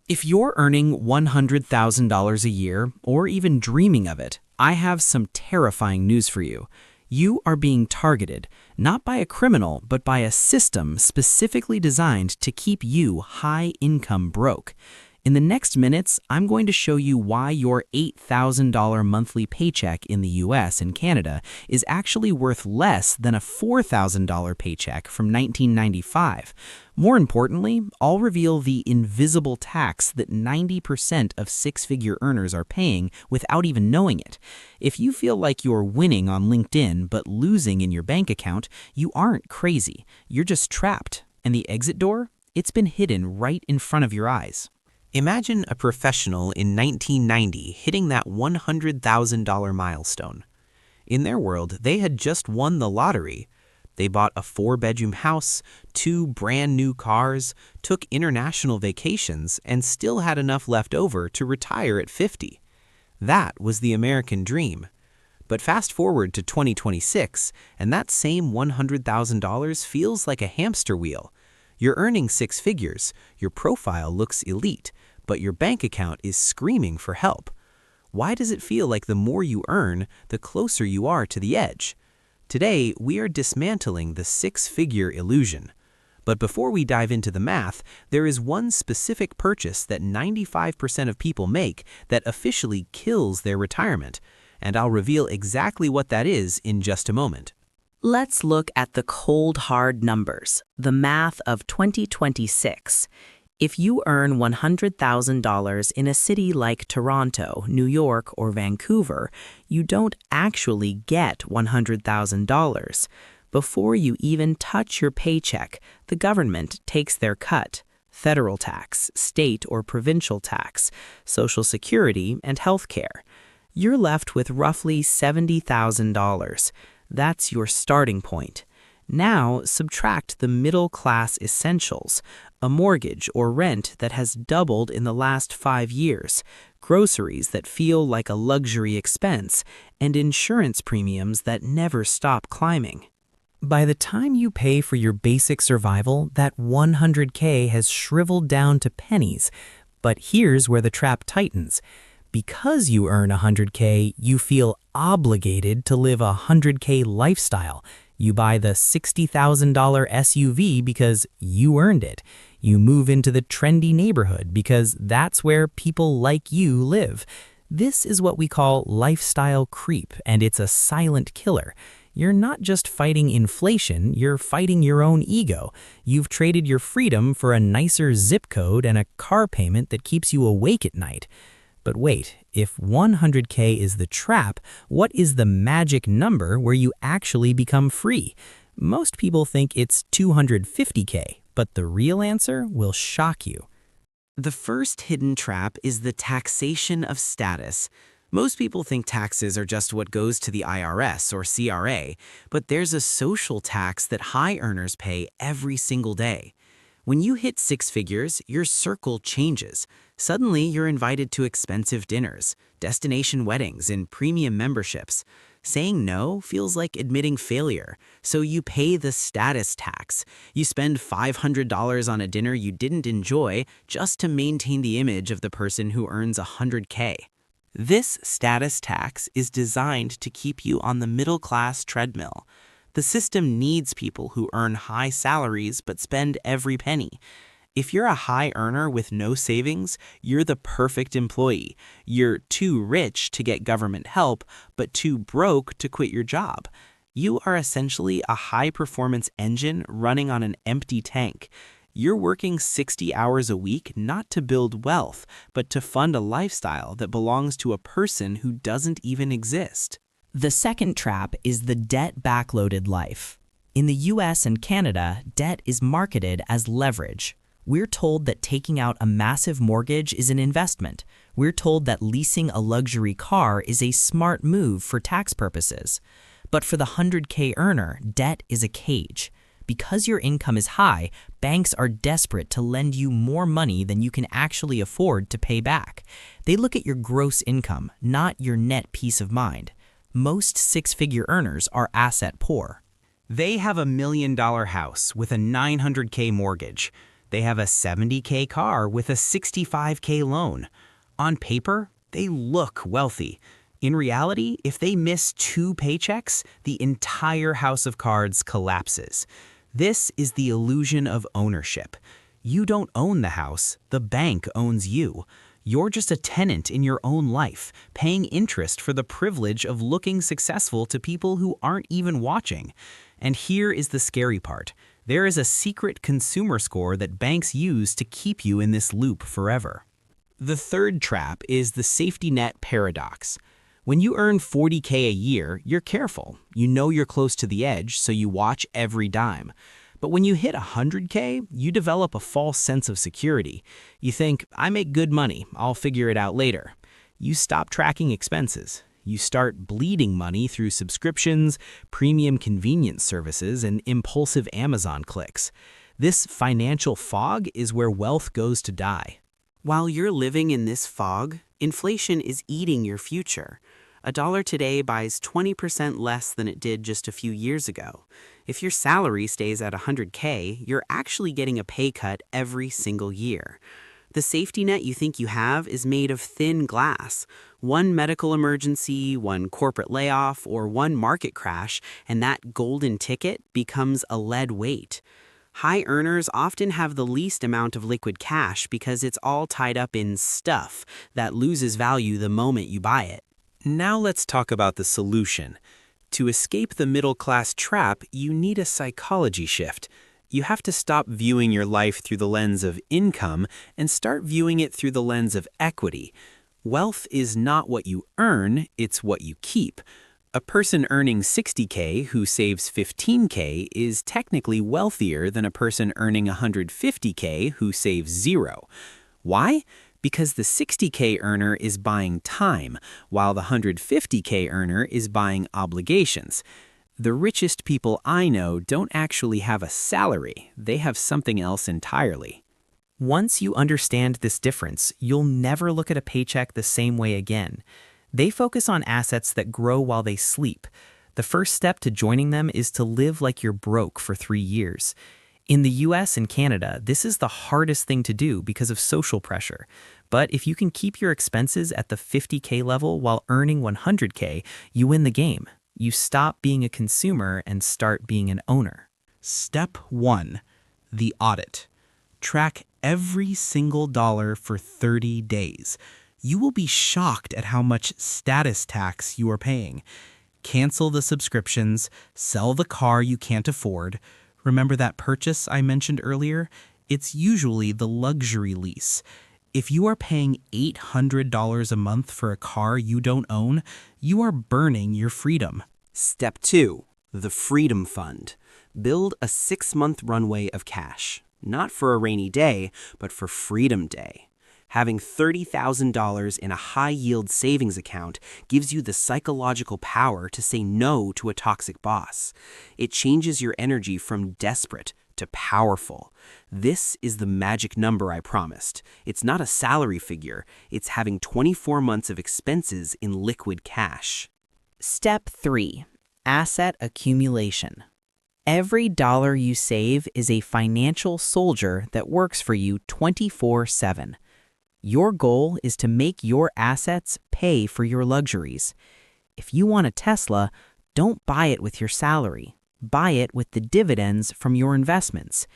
If you're earning $100,000 a year, or even dreaming of it, I have some terrifying news for you. You are being targeted, not by a criminal, but by a system specifically designed to keep you high-income broke. In the next minutes, I'm going to show you why your $8,000 monthly paycheck in the US and Canada is actually worth less than a $4,000 paycheck from 1995. More importantly, I'll reveal the invisible tax that 90% of six-figure earners are paying without even knowing it. If you feel like you're winning on LinkedIn but losing in your bank account, you aren't crazy. You're just trapped. And the exit door? It's been hidden right in front of your eyes. Imagine a professional in 1990 hitting that $100,000 milestone. In their world, they had just won the lottery. They bought a 4-bedroom house, 2 brand new cars, took international vacations, and still had enough left over to retire at 50. That was the American dream. But fast forward to 2026, and that same $100,000 feels like a hamster wheel. You're earning 6 figures, your profile looks elite, but your bank account is screaming for help. Why does it feel like the more you earn, the closer you are to the edge? Today, we are dismantling the 6-figure illusion. But before we dive into the math, there is one specific purchase that 95% of people make that officially kills their retirement, and I'll reveal exactly what that is in just a moment. Let's look at the cold, hard numbers, the math of 2026. If you earn $100,000 in a city like Toronto, New York, or Vancouver, you don't actually get $100,000. Before you even touch your paycheck, the government takes their cut: federal tax, state or provincial tax, Social Security, and health care. You're left with roughly $70,000. That's your starting point. Now, subtract the middle-class essentials, a mortgage or rent that has doubled in the last 5 years, groceries that feel like a luxury expense, and insurance premiums that never stop climbing. By the time you pay for your basic survival, that $100K has shriveled down to pennies. But here's where the trap tightens. Because you earn $100K, you feel obligated to live a $100K lifestyle. You buy the $60,000 SUV because you earned it. You move into the trendy neighborhood because that's where people like you live. This is what we call lifestyle creep, and it's a silent killer. You're not just fighting inflation, you're fighting your own ego. You've traded your freedom for a nicer zip code and a car payment that keeps you awake at night. But wait, if 100K is the trap, what is the magic number where you actually become free? Most people think it's 250K, but the real answer will shock you. The first hidden trap is the taxation of status. Most people think taxes are just what goes to the IRS or CRA, but there's a social tax that high earners pay every single day. When you hit 6 figures, your circle changes. Suddenly, you're invited to expensive dinners, destination weddings, and premium memberships. Saying no feels like admitting failure, so you pay the status tax. You spend $500 on a dinner you didn't enjoy just to maintain the image of the person who earns $100K. This status tax is designed to keep you on the middle-class treadmill. The system needs people who earn high salaries but spend every penny. If you're a high earner with no savings, you're the perfect employee. You're too rich to get government help, but too broke to quit your job. You are essentially a high-performance engine running on an empty tank. You're working 60 hours a week not to build wealth, but to fund a lifestyle that belongs to a person who doesn't even exist. The second trap is the debt-backloaded life. In the US and Canada, debt is marketed as leverage. We're told that taking out a massive mortgage is an investment. We're told that leasing a luxury car is a smart move for tax purposes. But for the 100K earner, debt is a cage. Because your income is high, banks are desperate to lend you more money than you can actually afford to pay back. They look at your gross income, not your net peace of mind. Most 6-figure earners are asset poor. They have $1 million house with a $900K mortgage. They have a $70K car with a $65K loan. On paper, they look wealthy. In reality, if they miss 2 paychecks, the entire house of cards collapses. This is the illusion of ownership. You don't own the house, the bank owns you. You're just a tenant in your own life, paying interest for the privilege of looking successful to people who aren't even watching. And here is the scary part. There is a secret consumer score that banks use to keep you in this loop forever. The third trap is the safety net paradox. When you earn $40K a year, you're careful. You know you're close to the edge, so you watch every dime. But when you hit $100K, you develop a false sense of security. You think, I make good money, I'll figure it out later. You stop tracking expenses. You start bleeding money through subscriptions, premium convenience services, and impulsive Amazon clicks. This financial fog is where wealth goes to die. While you're living in this fog, inflation is eating your future. A dollar today buys 20% less than it did just a few years ago. If your salary stays at $100K, you're actually getting a pay cut every single year. The safety net you think you have is made of thin glass. One medical emergency, one corporate layoff, or one market crash, and that golden ticket becomes a lead weight. High earners often have the least amount of liquid cash because it's all tied up in stuff that loses value the moment you buy it. Now let's talk about the solution. To escape the middle-class trap, you need a psychology shift. You have to stop viewing your life through the lens of income and start viewing it through the lens of equity. Wealth is not what you earn, it's what you keep. A person earning $60K who saves $15K is technically wealthier than a person earning $150K who saves $0. Why? Because the $60K earner is buying time, while the $150K earner is buying obligations. The richest people I know don't actually have a salary, they have something else entirely. Once you understand this difference, you'll never look at a paycheck the same way again. They focus on assets that grow while they sleep. The first step to joining them is to live like you're broke for 3 years. In the US and Canada, this is the hardest thing to do because of social pressure. But if you can keep your expenses at the $50K level while earning $100K, you win the game. You stop being a consumer and start being an owner. Step 1. The audit. Track every single dollar for 30 days. You will be shocked at how much status tax you are paying. Cancel the subscriptions, sell the car you can't afford. Remember that purchase I mentioned earlier? It's usually the luxury lease. If you are paying $800 a month for a car you don't own, you are burning your freedom. Step 2. The Freedom Fund. Build a 6-month runway of cash. Not for a rainy day, but for Freedom Day. Having $30,000 in a high-yield savings account gives you the psychological power to say no to a toxic boss. It changes your energy from desperate to powerful. This is the magic number I promised. It's not a salary figure. It's having 24 months of expenses in liquid cash. Step 3. Asset accumulation. Every dollar you save is a financial soldier that works for you 24/7. Your goal is to make your assets pay for your luxuries. If you want a Tesla, don't buy it with your salary. Buy it with the dividends from your investments.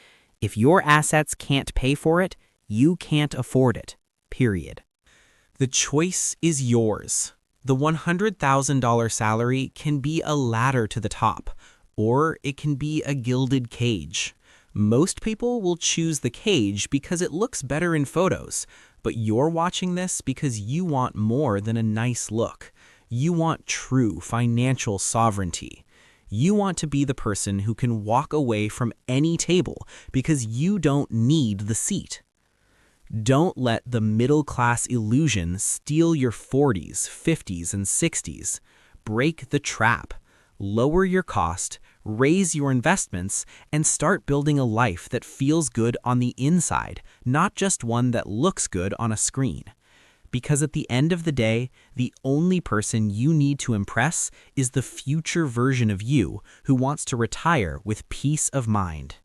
If your assets can't pay for it, you can't afford it. Period. The choice is yours. The $100,000 salary can be a ladder to the top, or it can be a gilded cage. Most people will choose the cage because it looks better in photos, but you're watching this because you want more than a nice look. You want true financial sovereignty. You want to be the person who can walk away from any table because you don't need the seat. Don't let the middle-class illusion steal your 40s, 50s, and 60s. Break the trap. Lower your cost, raise your investments, and start building a life that feels good on the inside, not just one that looks good on a screen. Because at the end of the day, the only person you need to impress is the future version of you who wants to retire with peace of mind.